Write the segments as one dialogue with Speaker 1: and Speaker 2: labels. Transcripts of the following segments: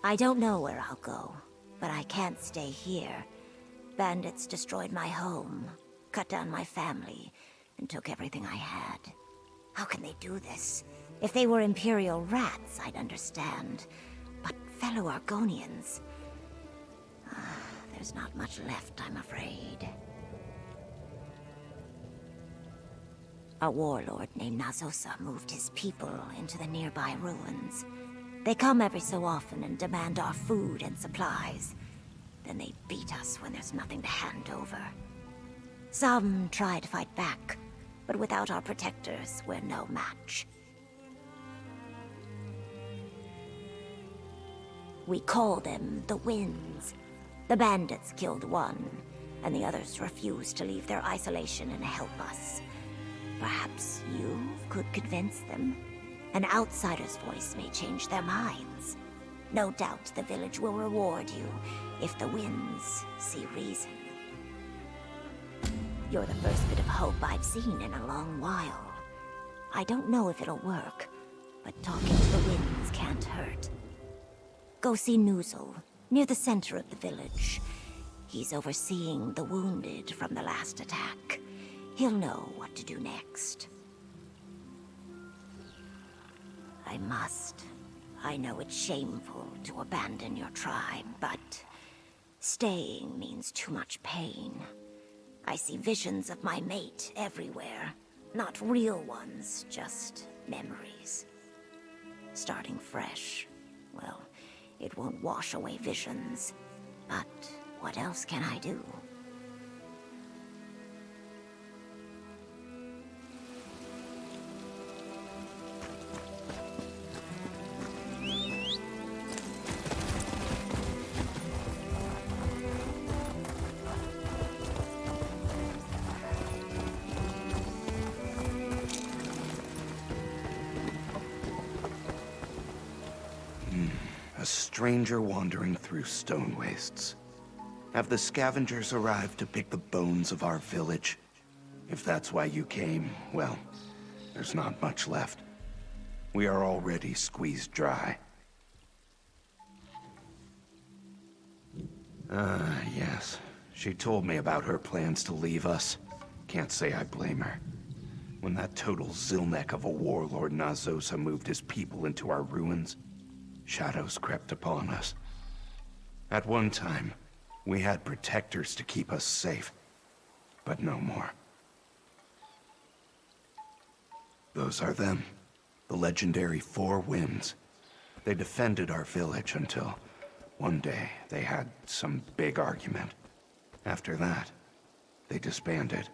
Speaker 1: I don't know where I'll go, but I can't stay here. Bandits destroyed my home, cut down my family, and took everything I had. How can they do this? If they were Imperial rats, I'd understand. But fellow Argonians... there's not much left, I'm afraid. A warlord named Nazosa moved his people into the nearby ruins. They come every so often and demand our food and supplies. Then they beat us when there's nothing to hand over. Some try to fight back, but without our protectors, we're no match. We call them the Winds. The bandits killed one, and the others refused to leave their isolation and help us. Perhaps you could convince them? An outsider's voice may change their minds. No doubt the village will reward you if the Winds see reason. You're the first bit of hope I've seen in a long while. I don't know if it'll work, but talking to the Winds can't hurt. Go see Nuzel, near the center of the village. He's overseeing the wounded from the last attack. He'll know what to do next. I must. I know it's shameful to abandon your tribe, but staying means too much pain. I see visions of my mate everywhere. Not real ones, just memories. Starting fresh, well, it won't wash away visions. But what else can I do?
Speaker 2: A stranger wandering through stone wastes. Have the scavengers arrived to pick the bones of our village? If that's why you came, well, there's not much left. We are already squeezed dry. Yes. She told me about her plans to leave us. Can't say I blame her. When that total Zilnek of a warlord Nazosa moved his people into our ruins, shadows crept upon us. At one time, we had protectors to keep us safe, but no more. Those are them, the legendary Four Winds. They defended our village until one day they had some big argument. After that, they disbanded.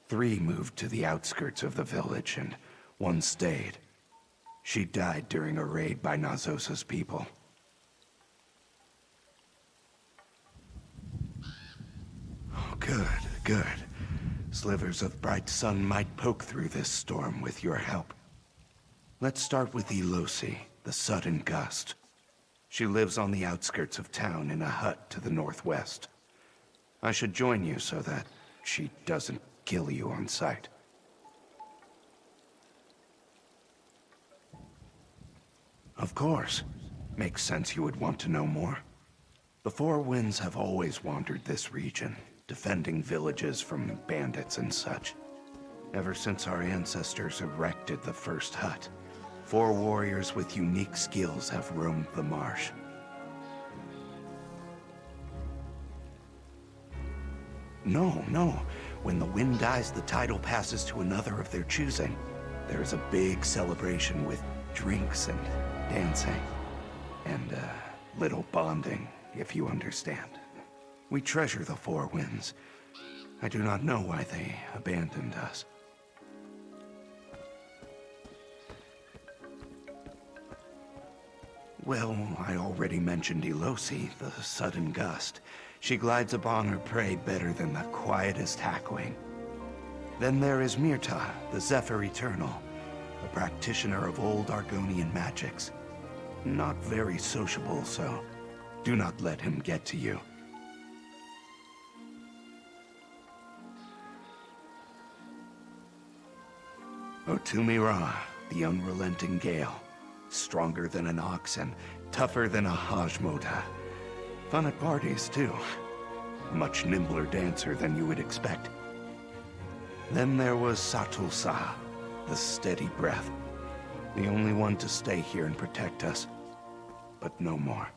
Speaker 2: 3 moved to the outskirts of the village and 1 stayed. She died during a raid by Nazosa's people. Oh, good. Slivers of bright sun might poke through this storm with your help. Let's start with Elosi, the sudden gust. She lives on the outskirts of town in a hut to the northwest. I should join you so that she doesn't kill you on sight. Of course. Makes sense you would want to know more. The Four Winds have always wandered this region, defending villages from bandits and such. Ever since our ancestors erected the first hut, 4 warriors with unique skills have roamed the marsh. No. When the wind dies, the title passes to another of their choosing. There's a big celebration with drinks and dancing. And little bonding, if you understand. We treasure the Four Winds. I do not know why they abandoned us. Well, I already mentioned Elosi, the sudden gust. She glides upon her prey better than the quietest Hackwing. Then there is Mirta, the Zephyr Eternal, a practitioner of old Argonian magics. Not very sociable, so do not let him get to you. Otumira, the unrelenting gale. Stronger than an ox and tougher than a Hajmota. Fun at parties, too. Much nimbler dancer than you would expect. Then there was Satulsa, the steady breath. The only one to stay here and protect us. But no more.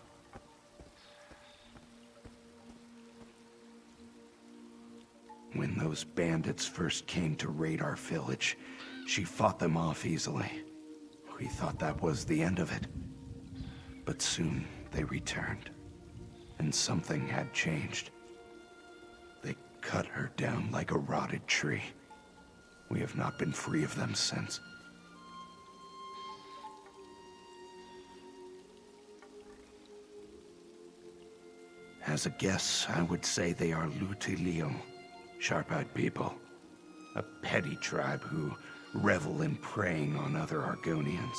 Speaker 2: When those bandits first came to raid our village, she fought them off easily. We thought that was the end of it. But soon they returned. And something had changed. They cut her down like a rotted tree. We have not been free of them since. As a guess, I would say they are Lutilio, sharp-eyed people. A petty tribe who revel in preying on other Argonians.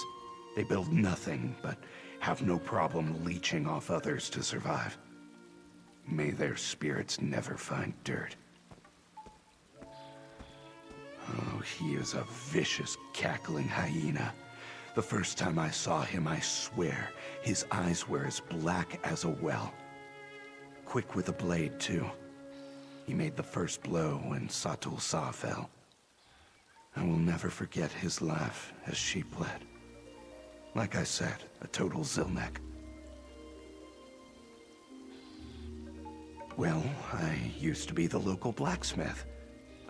Speaker 2: They build nothing, but have no problem leeching off others to survive. May their spirits never find dirt. Oh, he is a vicious, cackling hyena. The first time I saw him, I swear, his eyes were as black as a well. Quick with a blade, too. He made the first blow when Satulsa fell. I will never forget his laugh as she bled. Like I said, a total Zilnek. Well, I used to be the local blacksmith.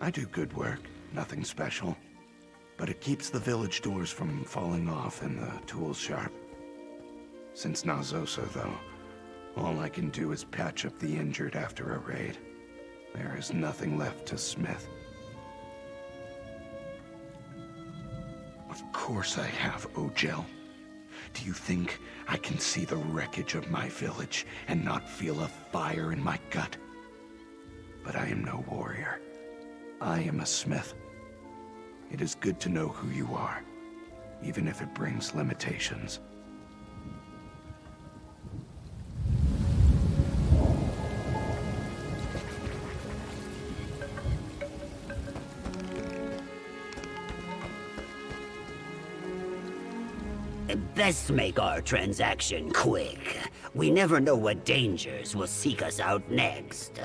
Speaker 2: I do good work, nothing special. But it keeps the village doors from falling off and the tools sharp. Since Nazosa, though, all I can do is patch up the injured after a raid. There is nothing left to smith. Of course I have, Ojel. Do you think I can see the wreckage of my village and not feel a fire in my gut? But I am no warrior. I am a smith. It is good to know who you are, even if it brings limitations.
Speaker 3: Best make our transaction quick. We never know what dangers will seek us out next.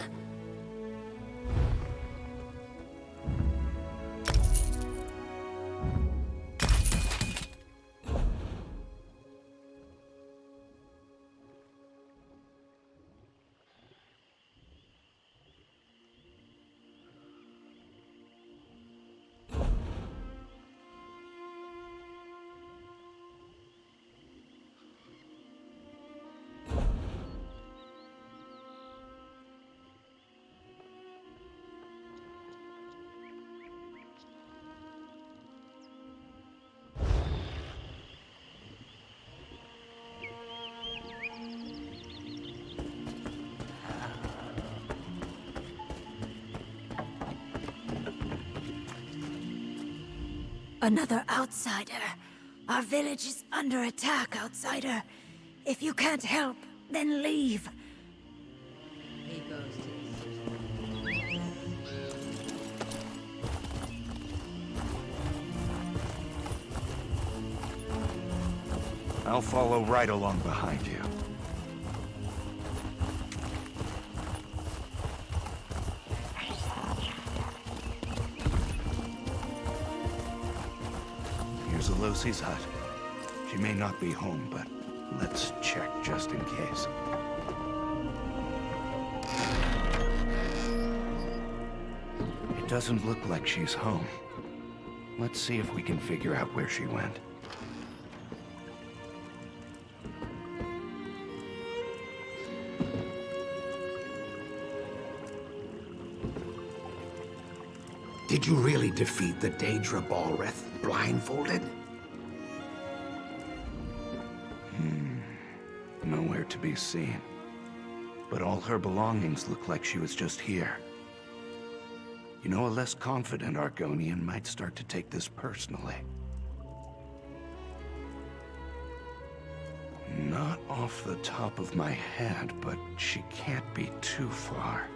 Speaker 1: Another outsider. Our village is under attack, outsider. If you can't help, then leave.
Speaker 4: He goes to
Speaker 2: I'll follow right along behind you. Here's Alosi's hut. She may not be home, but let's check just in case. It doesn't look like she's home. Let's see if we can figure out where she went.
Speaker 5: Did you really defeat the Daedra Balrith blindfolded?
Speaker 2: Nowhere to be seen. But all her belongings look like she was just here. You know, a less confident Argonian might start to take this personally. Not off the top of my head, but she can't be too far.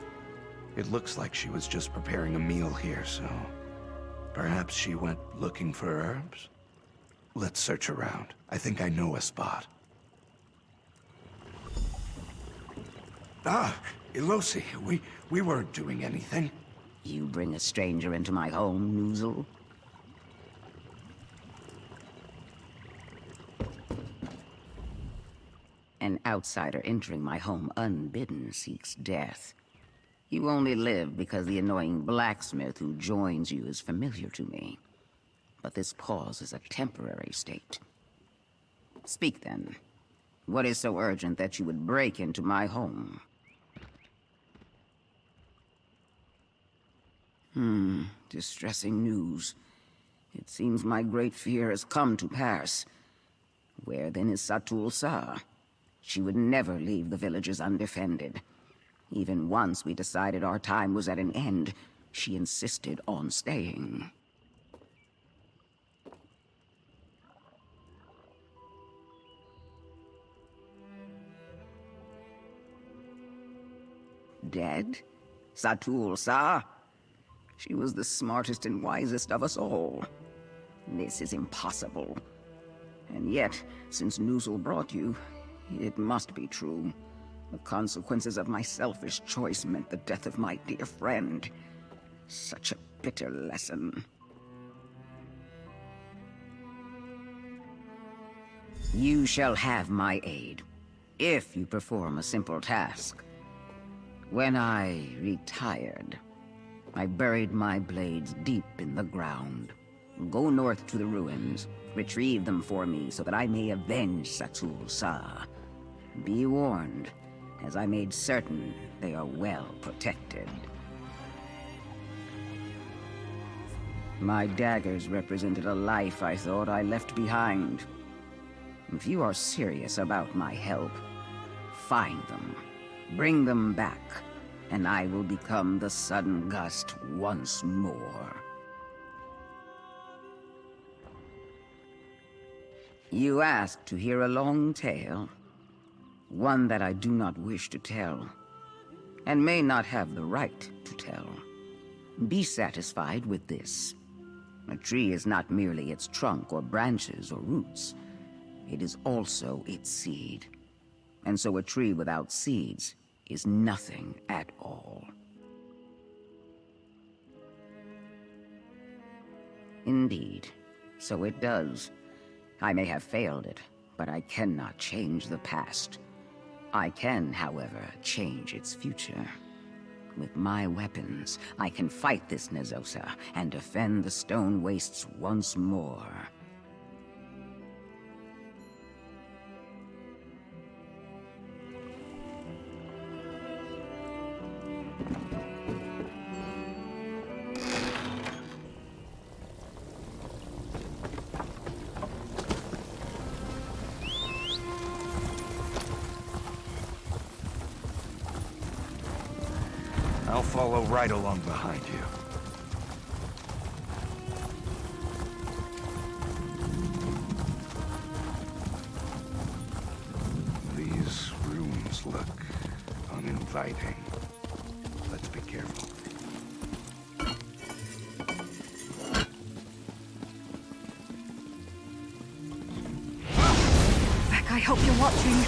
Speaker 2: It looks like she was just preparing a meal here, so perhaps she went looking for herbs? Let's search around. I think I know a spot. Ah, Elosi, we weren't doing anything.
Speaker 3: You bring a stranger into my home, Noozle? An outsider entering my home unbidden seeks death. You only live because the annoying blacksmith who joins you is familiar to me. But this pause is a temporary state. Speak then. What is so urgent that you would break into my home? Distressing news. It seems my great fear has come to pass. Where then is Satul Sa? She would never leave the villages undefended. Even once we decided our time was at an end, she insisted on staying. Dead? Satul Sa? She was the smartest and wisest of us all. This is impossible. And yet, since Noozle brought you, it must be true. The consequences of my selfish choice meant the death of my dear friend. Such a bitter lesson. You shall have my aid, if you perform a simple task. When I retired, I buried my blades deep in the ground. Go north to the ruins, retrieve them for me so that I may avenge Satul Sa. Be warned, as I made certain they are well protected. My daggers represented a life I thought I left behind. If you are serious about my help, find them, bring them back, and I will become the sudden gust once more. You asked to hear a long tale, one that I do not wish to tell, and may not have the right to tell. Be satisfied with this. A tree is not merely its trunk or branches or roots. It is also its seed. And so a tree without seeds is nothing at all. Indeed, so it does. I may have failed it, but I cannot change the past. I can, however, change its future. With my weapons, I can fight this Nezosa and defend the stone wastes once more.
Speaker 2: I'll follow right along behind you. These rooms look uninviting. Let's be careful.
Speaker 1: Beck, I hope you're watching.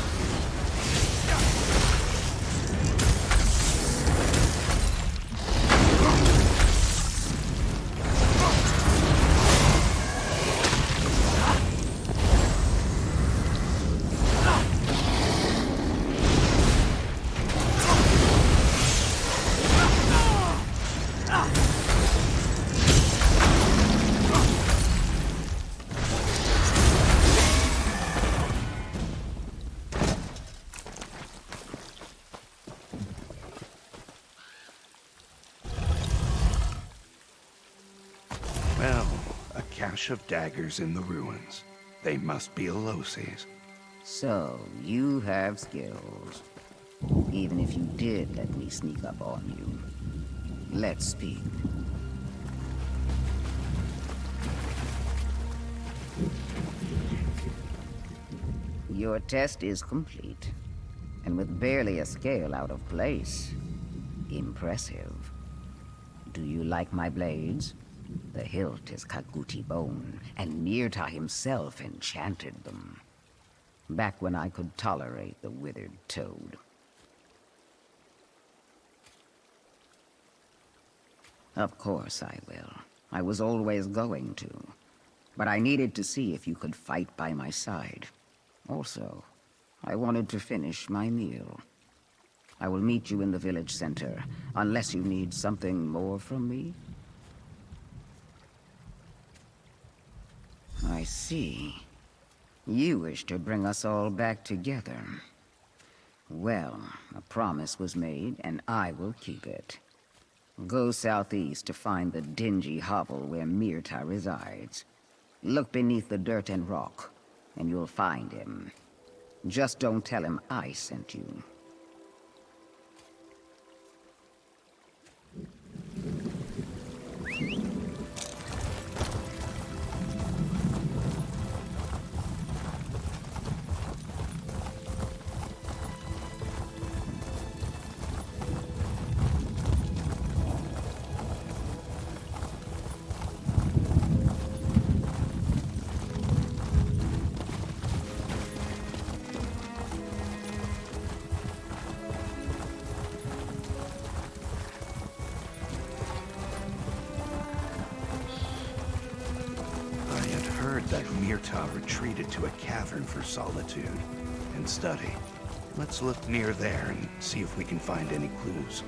Speaker 2: Well, a cache of daggers in the ruins. They must be Elosi's.
Speaker 3: So, you have skills. Even if you did let me sneak up on you. Let's speak. Your test is complete, and with barely a scale out of place. Impressive. Do you like my blades? The hilt is Kaguti bone, and Myrta himself enchanted them. Back when I could tolerate the withered toad. Of course I will. I was always going to. But I needed to see if you could fight by my side. Also, I wanted to finish my meal. I will meet you in the village center, unless you need something more from me. I see. You wish to bring us all back together. Well, a promise was made, and I will keep it. Go southeast to find the dingy hovel where Myrta resides. Look beneath the dirt and rock, and you'll find him. Just don't tell him I sent you.
Speaker 2: That Myrta retreated to a cavern for solitude and study. Let's look near there and see if we can find any clues.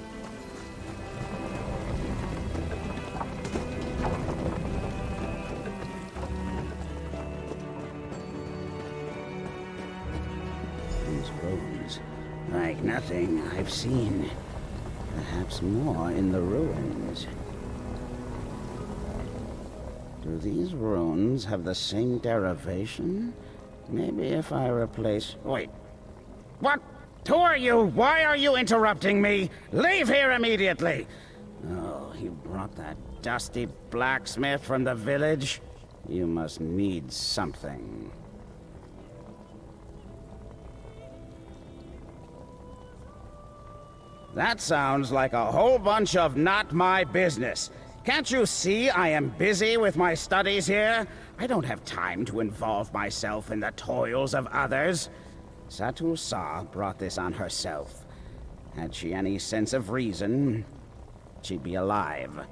Speaker 6: These ruins, like nothing I've seen. Perhaps more in the ruins. Do these runes have the same derivation? Maybe if I replace... Wait. What? Who are you? Why are you interrupting me? Leave here immediately! Oh, you brought that dusty blacksmith from the village? You must need something. That sounds like a whole bunch of not my business. Can't you see I am busy with my studies here? I don't have time to involve myself in the toils of others. Satu Sa brought this on herself. Had she any sense of reason, she'd be alive.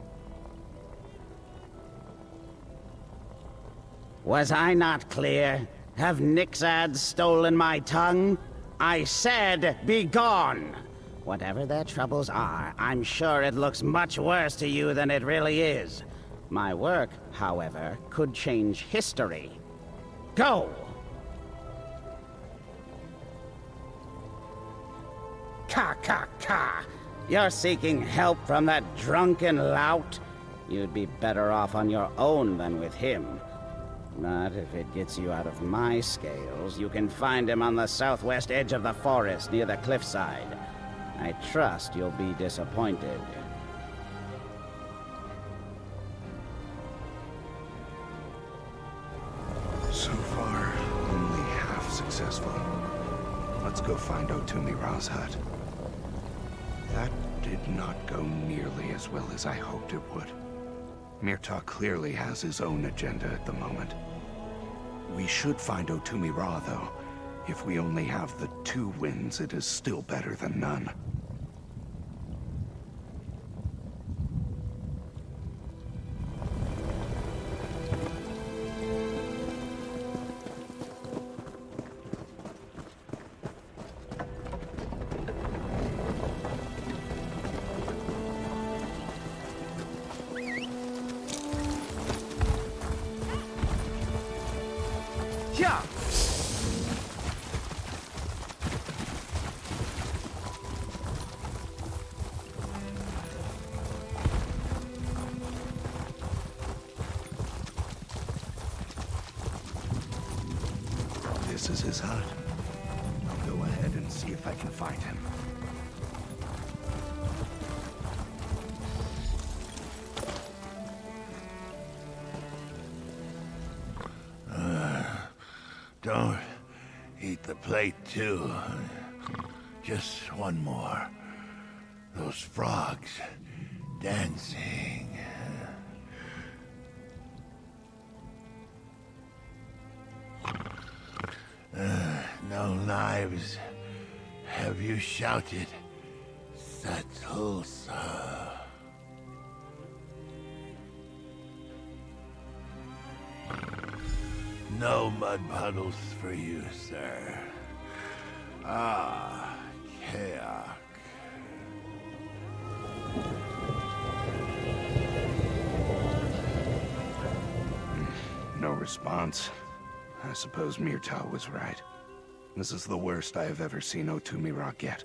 Speaker 6: Was I not clear? Have Nixads stolen my tongue? I said, be gone! Whatever their troubles are, I'm sure it looks much worse to you than it really is. My work, however, could change history. Go! Ka! You're seeking help from that drunken lout? You'd be better off on your own than with him. But if it gets you out of my scales, you can find him on the southwest edge of the forest near the cliffside. I trust you'll be disappointed.
Speaker 2: So far, only half successful. Let's go find Otumira's hut. That did not go nearly as well as I hoped it would. Myrta clearly has his own agenda at the moment. We should find Otumira, though. If we only have the 2 wins, it is still better than none. This is his hut. I'll go ahead and see if I can find him.
Speaker 7: Don't eat the plate, too. Just one more. Those frogs dancing. no knives have you shouted, Satulsa. No mud puddles for you, sir. Ah, Kayak.
Speaker 2: No response. I suppose Myrtal was right. This is the worst I have ever seen Otumira get.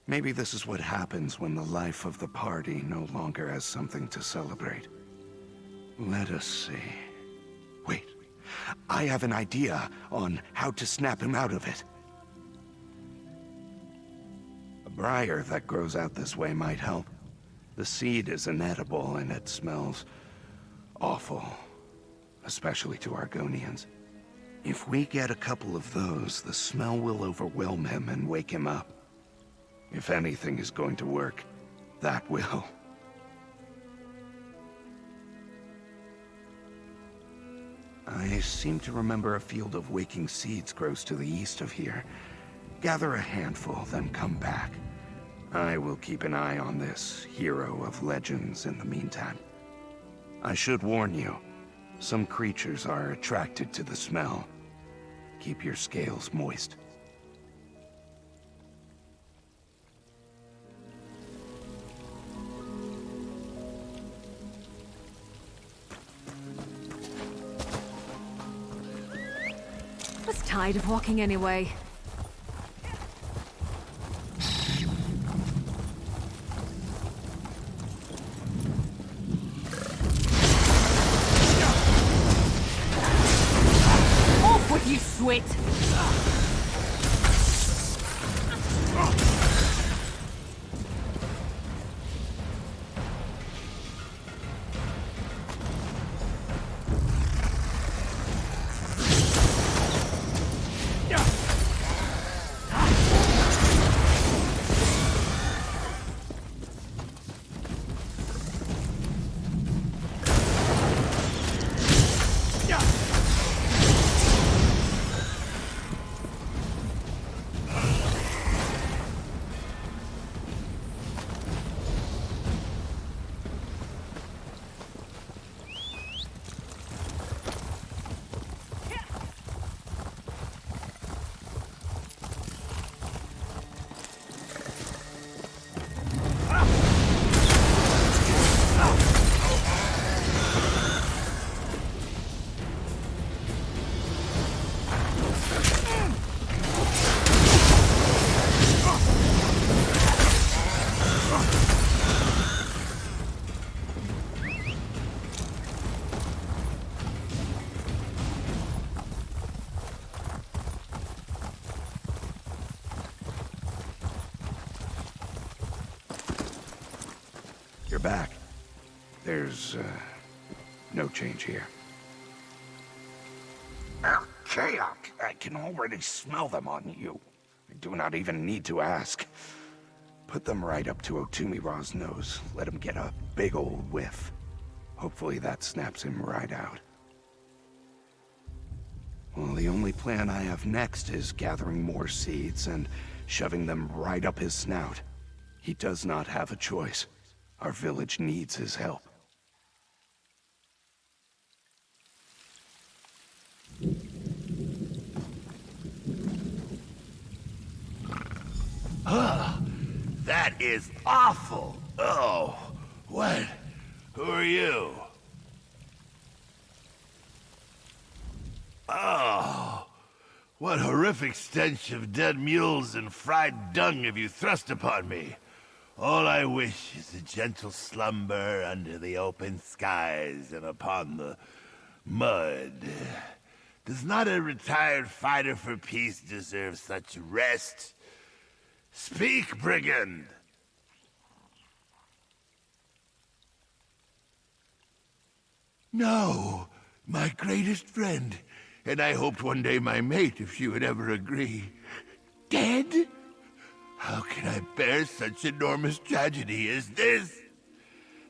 Speaker 2: Maybe this is what happens when the life of the party no longer has something to celebrate. Let us see. Wait. I have an idea on how to snap him out of it. A briar that grows out this way might help. The seed is inedible and it smells awful, especially to Argonians. If we get a couple of those, the smell will overwhelm him and wake him up. If anything is going to work, that will. I seem to remember a field of waking seeds grows to the east of here. Gather a handful, then come back. I will keep an eye on this hero of legends in the meantime. I should warn you, some creatures are attracted to the smell. Keep your scales moist.
Speaker 8: I was tired of walking anyway. Off with you, Swit!
Speaker 2: You're back. There's, no change here. Kayak, I can already smell them on you. I do not even need to ask. Put them right up to Otumira's nose. Let him get a big old whiff. Hopefully that snaps him right out. Well, the only plan I have next is gathering more seeds and shoving them right up his snout. He does not have a choice. Our village needs his help.
Speaker 7: That is awful. Oh, what? Who are you? Oh, what horrific stench of dead mules and fried dung have you thrust upon me? All I wish is a gentle slumber under the open skies and upon the mud. Does not a retired fighter for peace deserve such rest? Speak, brigand! No, my greatest friend, and I hoped one day my mate if she would ever agree. Dead? How can I bear such enormous tragedy as this?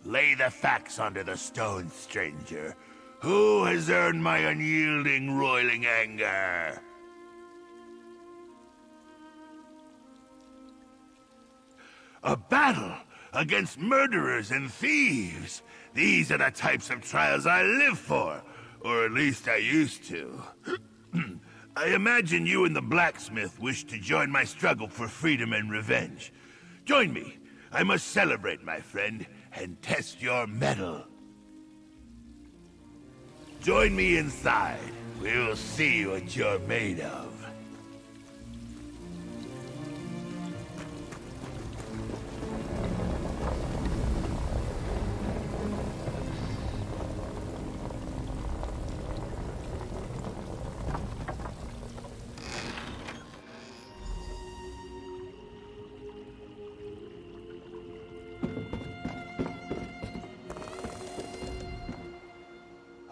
Speaker 7: Lay the facts onto the stone, stranger. Who has earned my unyielding, roiling anger? A battle against murderers and thieves. These are the types of trials I live for. Or at least I used to. I imagine you and the blacksmith wish to join my struggle for freedom and revenge. Join me. I must celebrate, my friend, and test your mettle. Join me inside. We'll see what you're made of.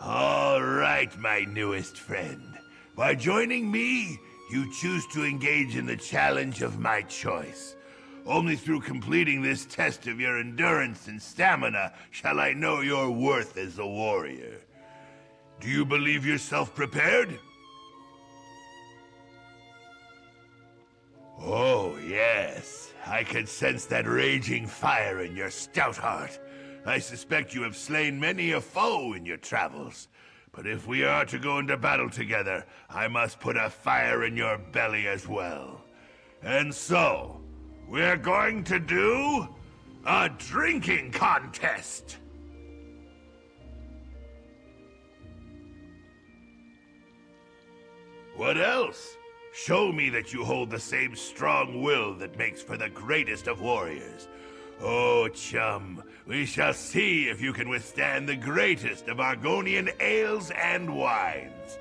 Speaker 7: All right, my newest friend. By joining me, you choose to engage in the challenge of my choice. Only through completing this test of your endurance and stamina shall I know your worth as a warrior. Do you believe yourself prepared? Oh, yes. I can sense that raging fire in your stout heart. I suspect you have slain many a foe in your travels. But if we are to go into battle together, I must put a fire in your belly as well. And so, we're going to do a drinking contest. What else? Show me that you hold the same strong will that makes for the greatest of warriors. Oh, chum, we shall see if you can withstand the greatest of Argonian ales and wines.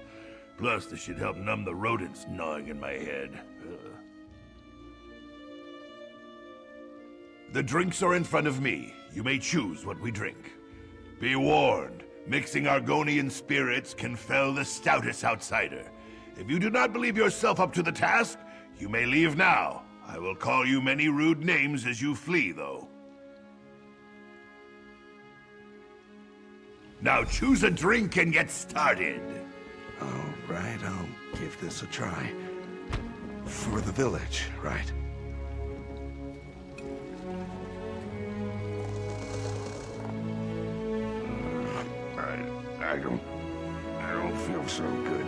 Speaker 7: Plus, this should help numb the rodents gnawing in my head. The drinks are in front of me. You may choose what we drink. Be warned, mixing Argonian spirits can fell the stoutest outsider. If you do not believe yourself up to the task, you may leave now. I will call you many rude names as you flee, though. Now choose a drink and get started.
Speaker 2: All right, I'll give this a try. For the village, right? I don't feel so good.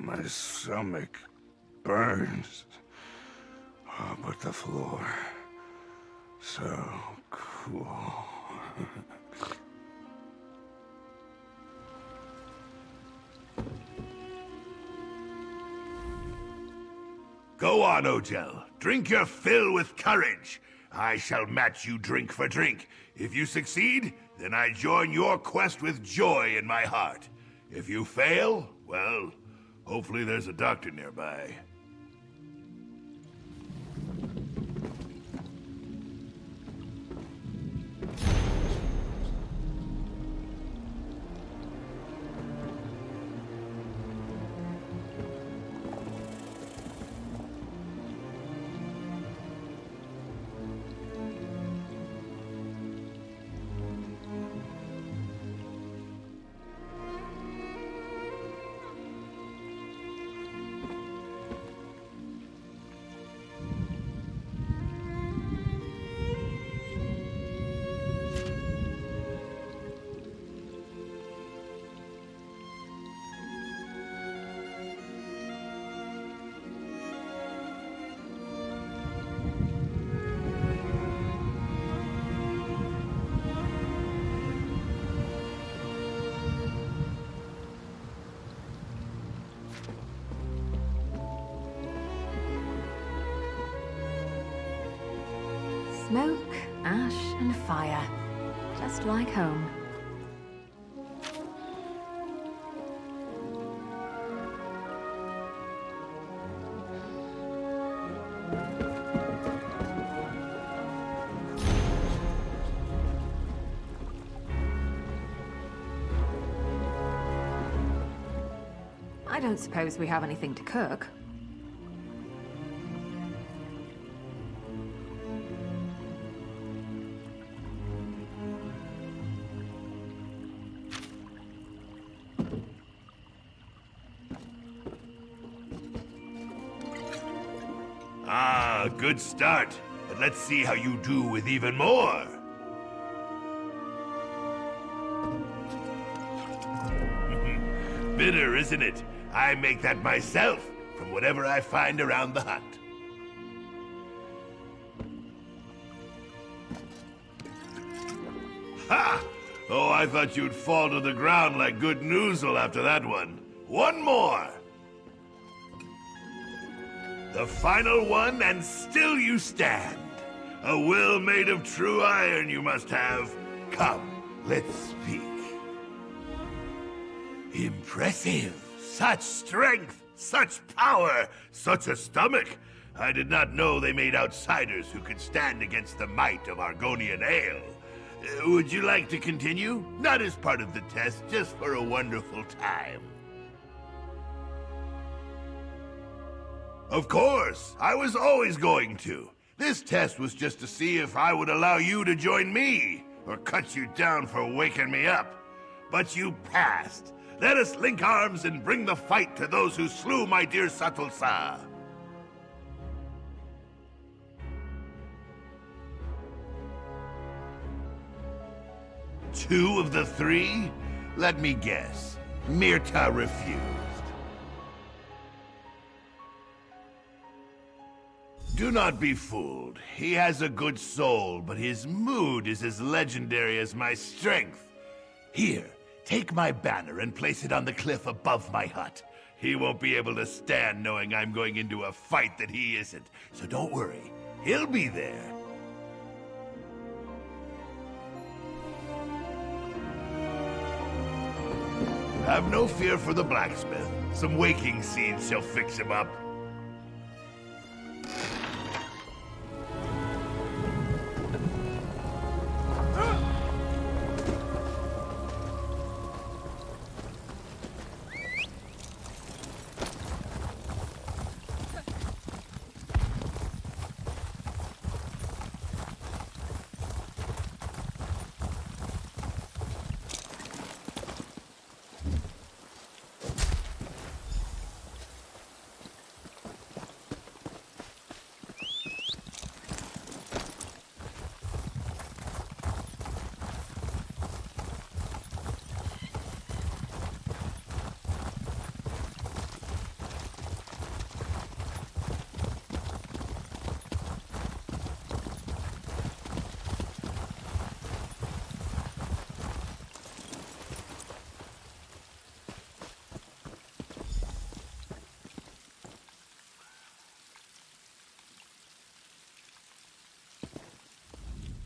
Speaker 2: My stomach burns. Oh, but the floor, so cool.
Speaker 7: Go on, Ojel. Drink your fill with courage. I shall match you drink for drink. If you succeed, then I join your quest with joy in my heart. If you fail, well, hopefully there's a doctor nearby.
Speaker 8: Smoke, ash, and fire. Just like home. I don't suppose we have anything to cook.
Speaker 7: Ah, good start. But let's see how you do with even more. Bitter, isn't it? I make that myself, from whatever I find around the hut. Ha! Oh, I thought you'd fall to the ground like good noozle after that one. One more! The final one, and still you stand. A will made of true iron you must have. Come, let's speak. Impressive. Such strength, such power, such a stomach. I did not know they made outsiders who could stand against the might of Argonian ale. Would you like to continue? Not as part of the test, just for a wonderful time. Of course, I was always going to. This test was just to see if I would allow you to join me, or cut you down for waking me up. But you passed. Let us link arms and bring the fight to those who slew my dear Satulsa. Two of the three? Let me guess. Myrta refused. Do not be fooled. He has a good soul, but his mood is as legendary as my strength. Here, take my banner and place it on the cliff above my hut. He won't be able to stand knowing I'm going into a fight that he isn't, so don't worry. He'll be there. Have no fear for the blacksmith. Some waking seeds shall fix him up.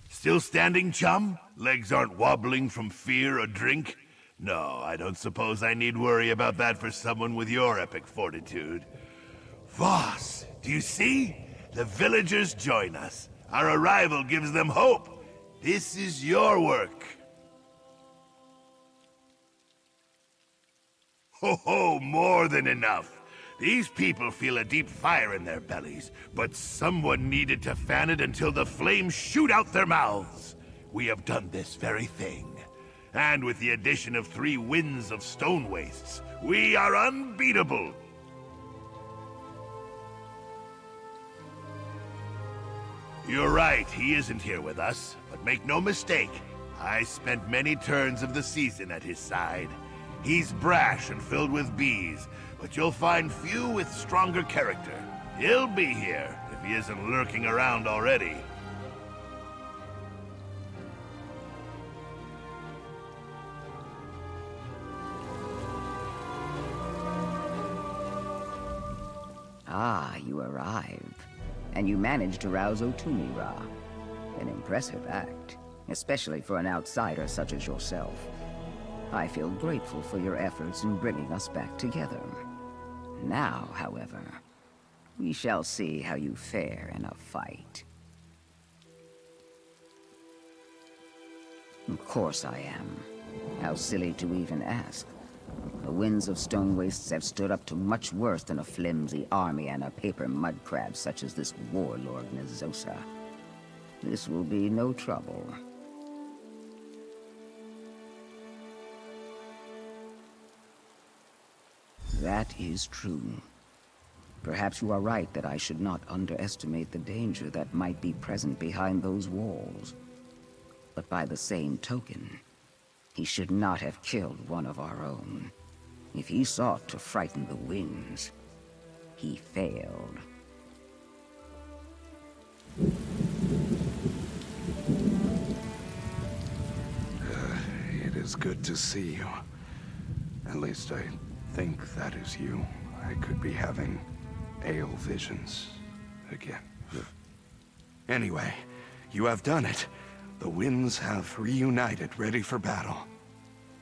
Speaker 7: Still standing, chum? Legs aren't wobbling from fear or drink? No, I don't suppose I need worry about that for someone with your epic fortitude. Voss, do you see? The villagers join us. Our arrival gives them hope. This is your work. Ho ho, more than enough. These people feel a deep fire in their bellies, but someone needed to fan it until the flames shoot out their mouths. We have done this very thing. And with the addition of 3 winds of stone wastes, we are unbeatable. You're right, he isn't here with us, but make no mistake, I spent many turns of the season at his side. He's brash and filled with bees, but you'll find few with stronger character. He'll be here, if he isn't lurking around already.
Speaker 3: Ah, you arrive. And you manage to rouse Otumira. An impressive act, especially for an outsider such as yourself. I feel grateful for your efforts in bringing us back together. Now, however, we shall see how you fare in a fight. Of course I am. How silly to even ask. The winds of stone wastes have stood up to much worse than a flimsy army and a paper mud crab such as this warlord Nazosa. This will be no trouble. That is true. Perhaps you are right that I should not underestimate the danger that might be present behind those walls. But by the same token, he should not have killed one of our own. If he sought to frighten the winds, he failed.
Speaker 2: It is good to see you. At least I think that is you. I could be having ale visions again. Anyway, you have done it. The winds have reunited, ready for battle.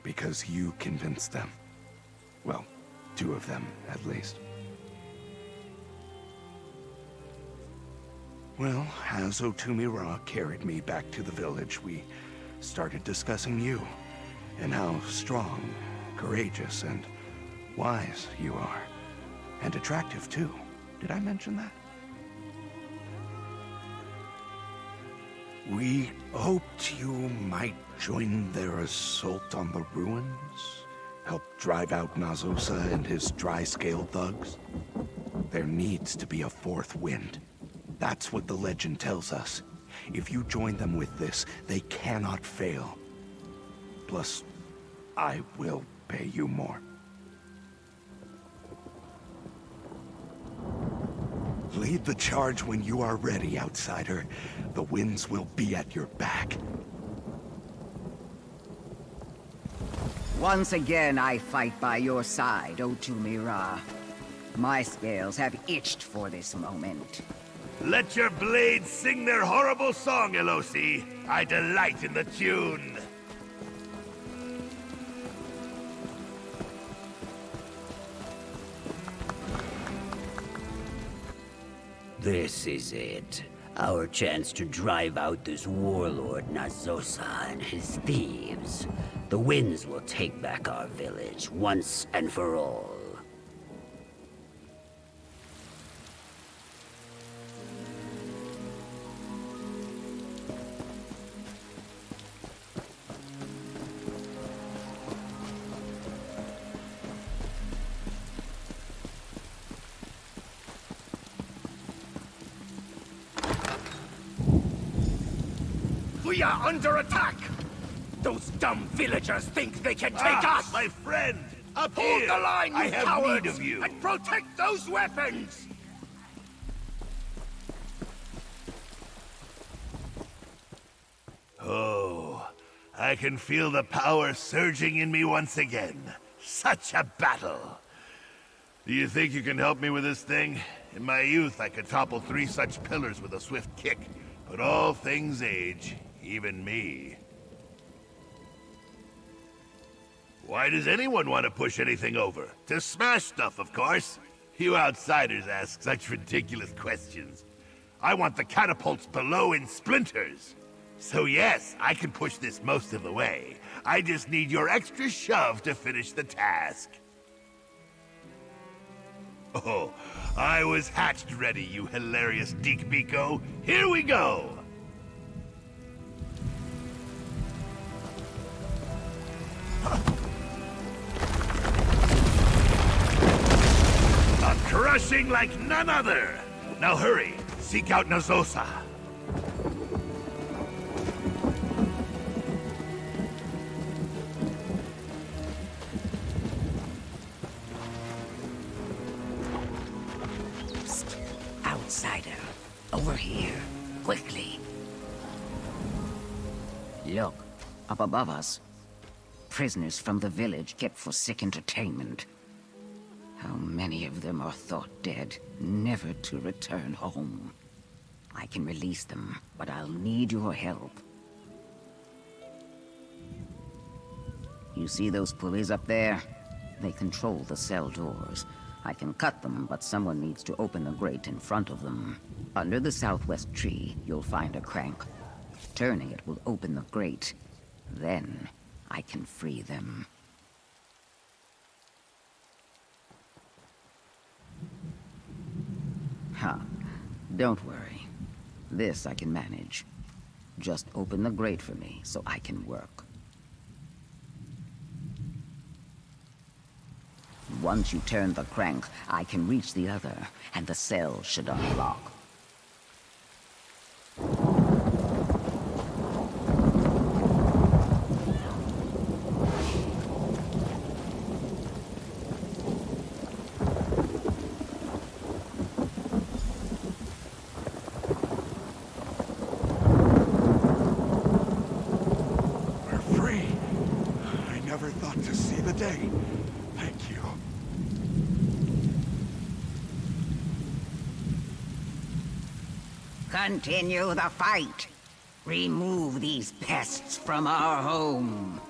Speaker 2: Because you convinced them. Well, 2 of them, at least. Well, as Otumira carried me back to the village, we started discussing you, and how strong, courageous, and wise you are. And attractive, too. Did I mention that? We hoped you might join their assault on the ruins, help drive out Nazosa and his dry-scale thugs. There needs to be a 4th wind. That's what the legend tells us. If you join them with this, they cannot fail. Plus, I will pay you more. Lead the charge when you are ready, outsider. The winds will be at your back.
Speaker 3: Once again, I fight by your side, Otumira. My scales have itched for this moment.
Speaker 7: Let your blades sing their horrible song, Elosi. I delight in the tune.
Speaker 9: This is it. Our chance to drive out this warlord Nazosa and his thieves. The winds will take back our village once and for all.
Speaker 5: We are under attack! Those dumb villagers think they can take us!
Speaker 7: My friend! Up
Speaker 5: Hold
Speaker 7: here!
Speaker 5: the line, you
Speaker 7: I have
Speaker 5: cowards!
Speaker 7: need of you!
Speaker 5: And protect those weapons!
Speaker 7: Oh, I can feel the power surging in me once again. Such a battle! Do you think you can help me with this thing? In my youth, I could topple 3 such pillars with a swift kick. But all things age, even me. Why does anyone want to push anything over? To smash stuff, of course. You outsiders ask such ridiculous questions. I want the catapults below in splinters. So yes, I can push this most of the way. I just need your extra shove to finish the task. Oh, I was hatched ready, you hilarious Deekbiko. Here we go! A crushing like none other! Now hurry, seek out Nazosa.
Speaker 3: Outsider, over here, quickly. Look, up above us. Prisoners from the village kept for sick entertainment. How many of them are thought dead, never to return home? I can release them, but I'll need your help. You see those pulleys up there? They control the cell doors. I can cut them, but someone needs to open the grate in front of them. Under the southwest tree, you'll find a crank. Turning it will open the grate. Then, I can free them. Ha! Don't worry. This I can manage. Just open the grate for me, so I can work. Once you turn the crank, I can reach the other, and the cell should unlock.
Speaker 2: We're free. I never thought to see the day. Thank you.
Speaker 3: Continue the fight. Remove these pests from our home.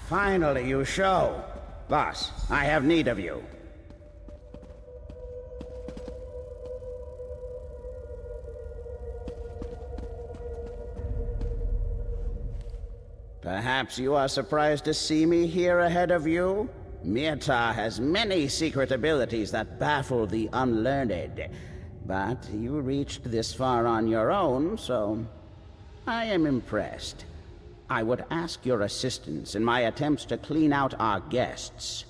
Speaker 6: Finally, you show. Boss, I have need of you. Perhaps you are surprised to see me here ahead of you? Mirta has many secret abilities that baffle the unlearned. But you reached this far on your own, so I am impressed. I would ask your assistance in my attempts to clean out our guests.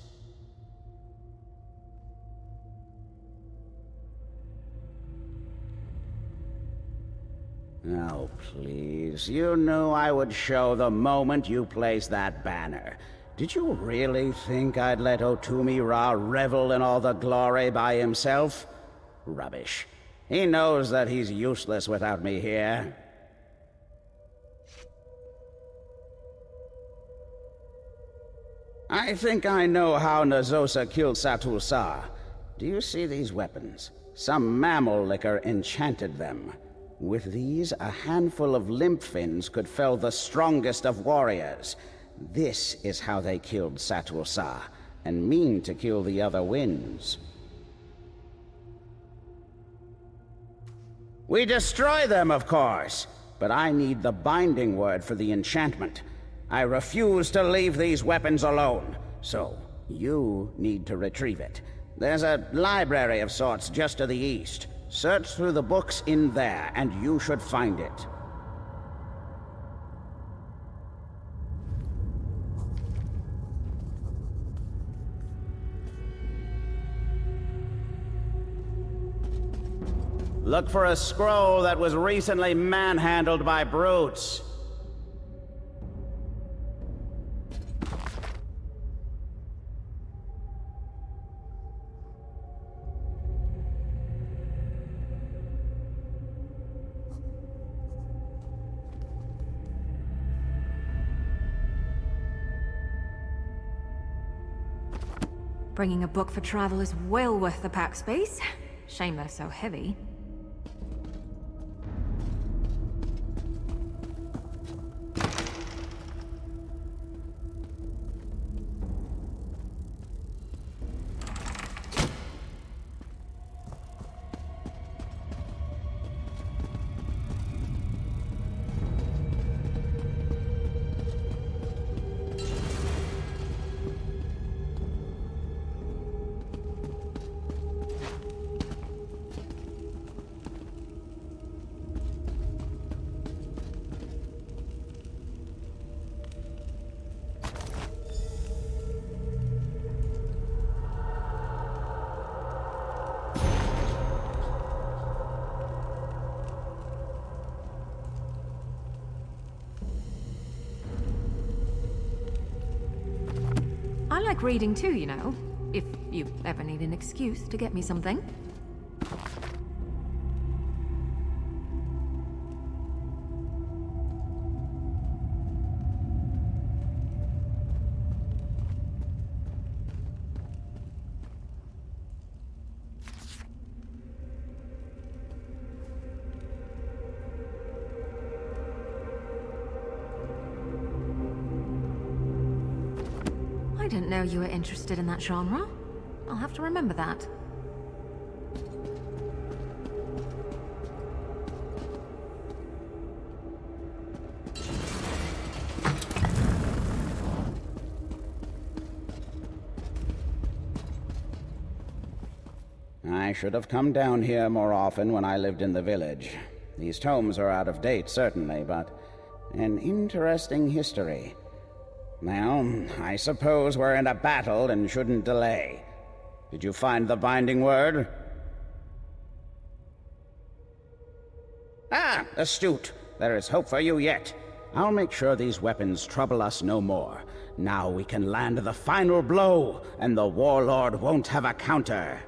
Speaker 6: Oh, please. You knew I would show the moment you placed that banner. Did you really think I'd let Otumi Ra revel in all the glory by himself? Rubbish. He knows that he's useless without me here. I think I know how Nazosa killed Satul Sa. Do you see these weapons? Some mammal liquor enchanted them. With these, a handful of limp fins could fell the strongest of warriors. This is how they killed Satul Sa, and mean to kill the other winds. We destroy them, of course, but I need the binding word for the enchantment. I refuse to leave these weapons alone, so you need to retrieve it. There's a library of sorts just to the east. Search through the books in there, and you should find it. Look for a scroll that was recently manhandled by brutes.
Speaker 8: Bringing a book for travel is well worth the pack space. Shame they're so heavy. I like reading too, you know. If you ever need an excuse to get me something. I didn't know you were interested in that genre. I'll have to remember that.
Speaker 6: I should have come down here more often when I lived in the village. These tomes are out of date, certainly, but an interesting history. Well, I suppose we're in a battle and shouldn't delay. Did you find the binding word? Ah, astute. There is hope for you yet. I'll make sure these weapons trouble us no more. Now we can land the final blow, and the warlord won't have a counter.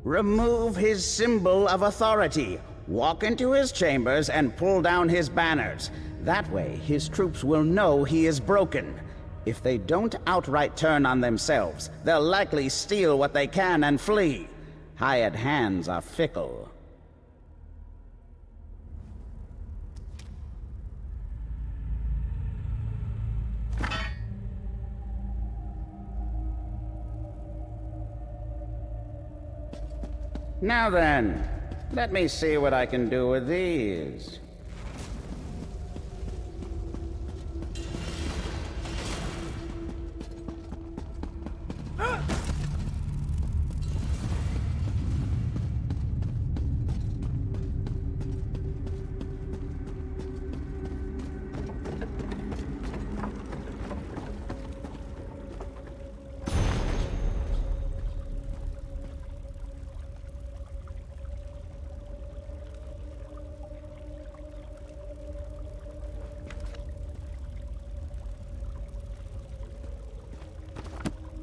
Speaker 6: Remove his symbol of authority. Walk into his chambers and pull down his banners. That way, his troops will know he is broken. If they don't outright turn on themselves, they'll likely steal what they can and flee. Hired hands are fickle. Now then, let me see what I can do with these.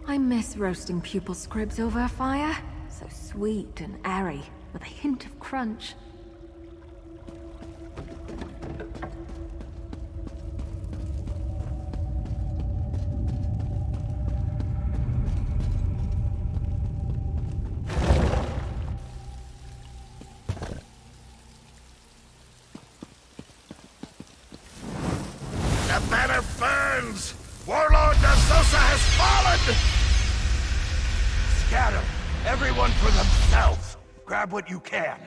Speaker 8: I miss roasting pupil scribs over a fire. So sweet and airy, with a hint of crunch.
Speaker 7: The banner burns! Warlord Nazosa has fallen!
Speaker 2: Scatter! Everyone for themselves! Grab what you can!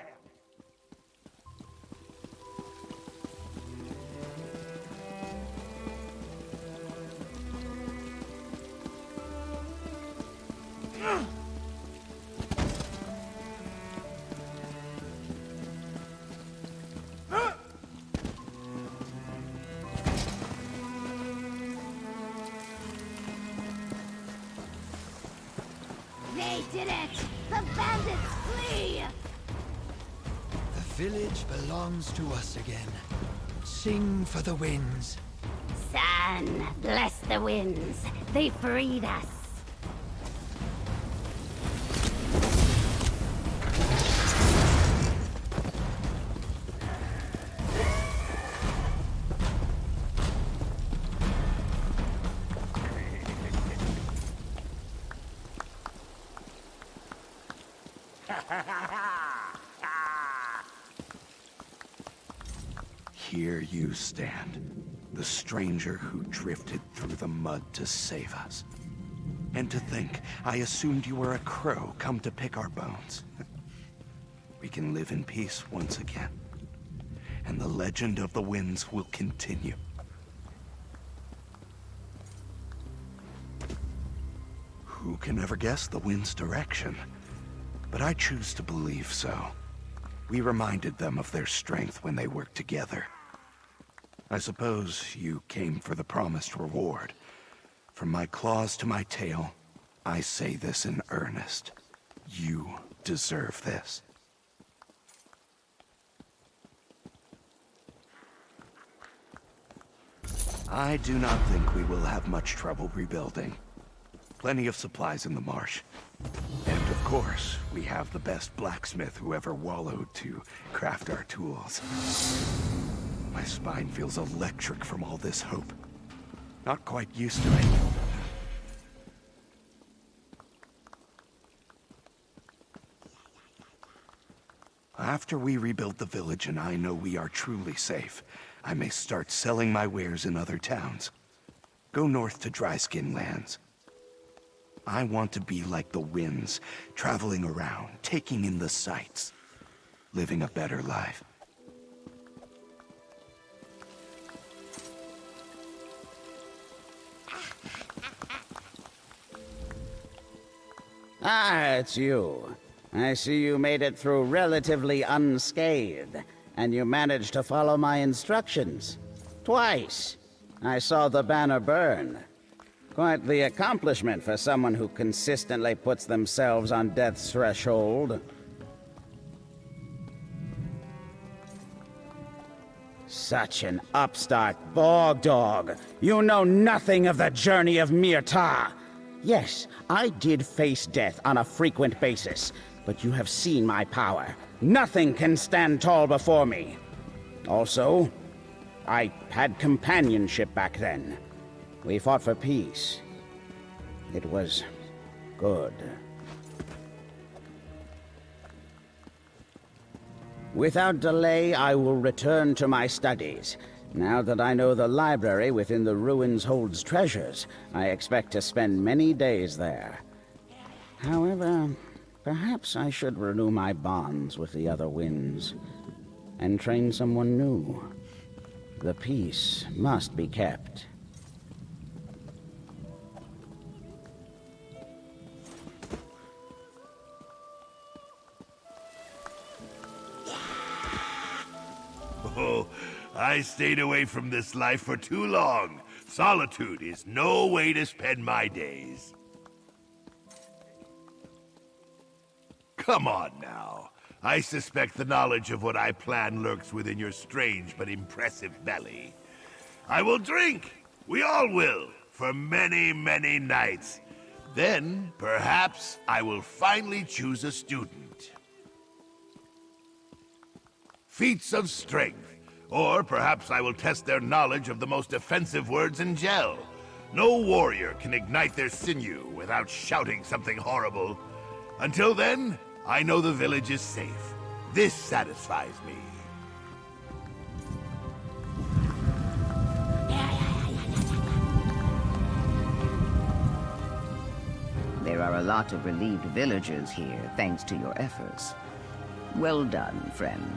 Speaker 1: They did it! The bandits flee!
Speaker 5: The village belongs to us again. Sing for the winds.
Speaker 1: Sun, bless the winds. They freed us.
Speaker 2: Here you stand, the stranger who drifted through the mud to save us. And to think, I assumed you were a crow come to pick our bones. We can live in peace once again, and the legend of the winds will continue. Who can ever guess the wind's direction? But I choose to believe so. We reminded them of their strength when they worked together. I suppose you came for the promised reward. From my claws to my tail, I say this in earnest. You deserve this. I do not think we will have much trouble rebuilding. Plenty of supplies in the marsh. And of course, we have the best blacksmith who ever wallowed to craft our tools. My spine feels electric from all this hope. Not quite used to it. After we rebuild the village and I know we are truly safe, I may start selling my wares in other towns. Go north to Dryskin Lands. I want to be like the winds, traveling around, taking in the sights, living a better life.
Speaker 6: Ah, it's you. I see you made it through relatively unscathed, and you managed to follow my instructions. Twice. I saw the banner burn. Quite the accomplishment for someone who consistently puts themselves on death's threshold. Such an upstart bog dog. You know nothing of the journey of Mirta. Yes, I did face death on a frequent basis, but you have seen my power. Nothing can stand tall before me. Also, I had companionship back then. We fought for peace. It was good. Without delay, I will return to my studies. Now that I know the library within the ruins holds treasures, I expect to spend many days there. However, perhaps I should renew my bonds with the other winds and train someone new. The peace must be kept.
Speaker 7: Oh, I stayed away from this life for too long. Solitude is no way to spend my days. Come on now. I suspect the knowledge of what I plan lurks within your strange but impressive belly. I will drink. We all will. For many, many nights. Then, perhaps, I will finally choose a student. Feats of strength. Or perhaps I will test their knowledge of the most offensive words in Gel. No warrior can ignite their sinew without shouting something horrible. Until then, I know the village is safe. This satisfies me.
Speaker 3: There are a lot of relieved villagers here, thanks to your efforts. Well done, friend.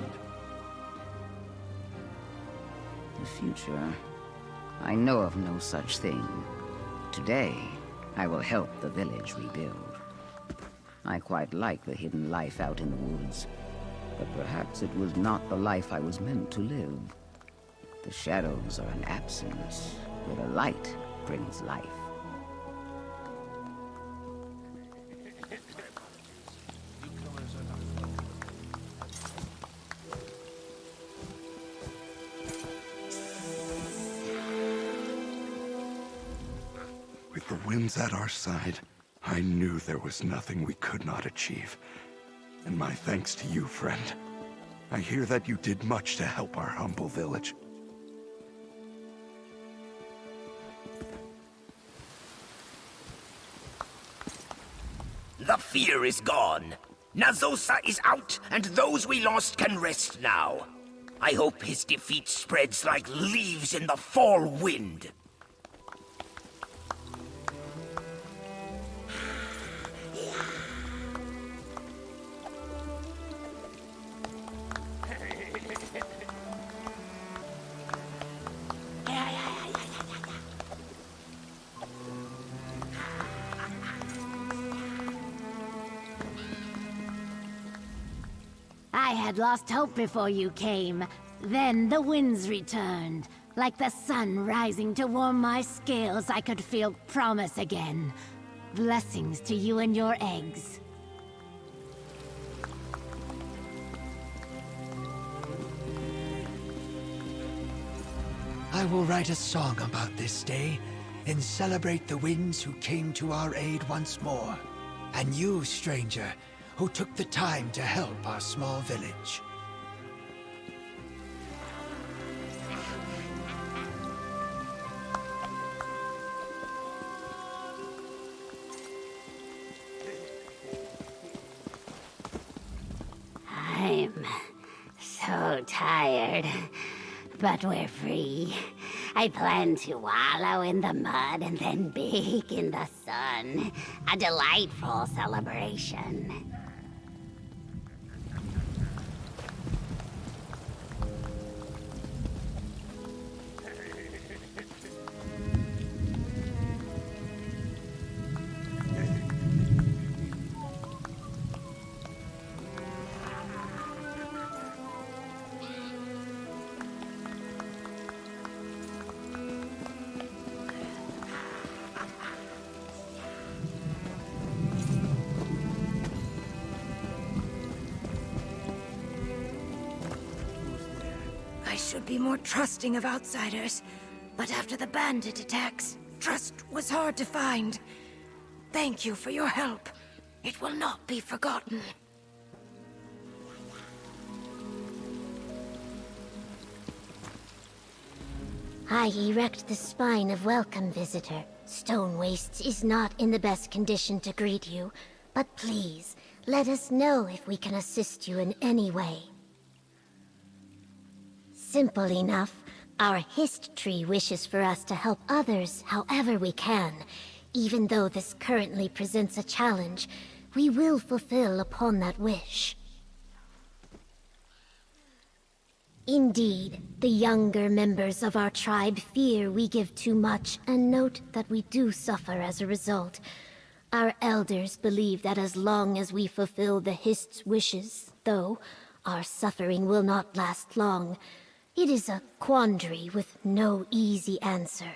Speaker 3: The future, I know of no such thing. Today, I will help the village rebuild. I quite like the hidden life out in the woods, but perhaps it was not the life I was meant to live. The shadows are an absence, where the light brings life.
Speaker 2: With the winds at our side, I knew there was nothing we could not achieve. And my thanks to you, friend. I hear that you did much to help our humble village.
Speaker 10: The fear is gone. Nazosa is out, and those we lost can rest now. I hope his defeat spreads like leaves in the fall wind.
Speaker 1: I had lost hope before you came. Then the winds returned. Like the sun rising to warm my scales, I could feel promise again. Blessings to you and your eggs.
Speaker 5: I will write a song about this day and celebrate the winds who came to our aid once more. And you, stranger, who took the time to help our small village.
Speaker 1: I'm so tired, but we're free.
Speaker 11: I plan to wallow in the mud and then bake in the sun. A delightful celebration.
Speaker 1: I should be more trusting of outsiders, but after the bandit attacks, trust was hard to find. Thank you for your help. It will not be forgotten.
Speaker 11: I erect the spine of welcome, visitor. Stone Wastes is not in the best condition to greet you, but please, let us know if we can assist you in any way. Simple enough. Our Hist tree wishes for us to help others however we can. Even though this currently presents a challenge, we will fulfill upon that wish. Indeed, the younger members of our tribe fear we give too much and note that we do suffer as a result. Our elders believe that as long as we fulfill the Hist's wishes, though, our suffering will not last long. It is a quandary with no easy answer.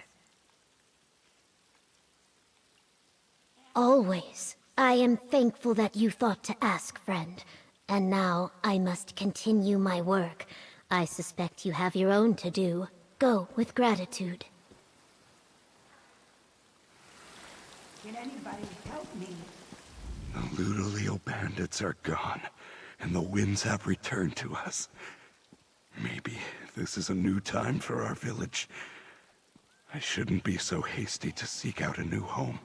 Speaker 11: Always. I am thankful that you thought to ask, friend. And now I must continue my work. I suspect you have your own to do. Go with gratitude.
Speaker 12: Can anybody help me?
Speaker 2: The Ludoleo bandits are gone, and the winds have returned to us. Maybe this is a new time for our village. I shouldn't be so hasty to seek out a new home.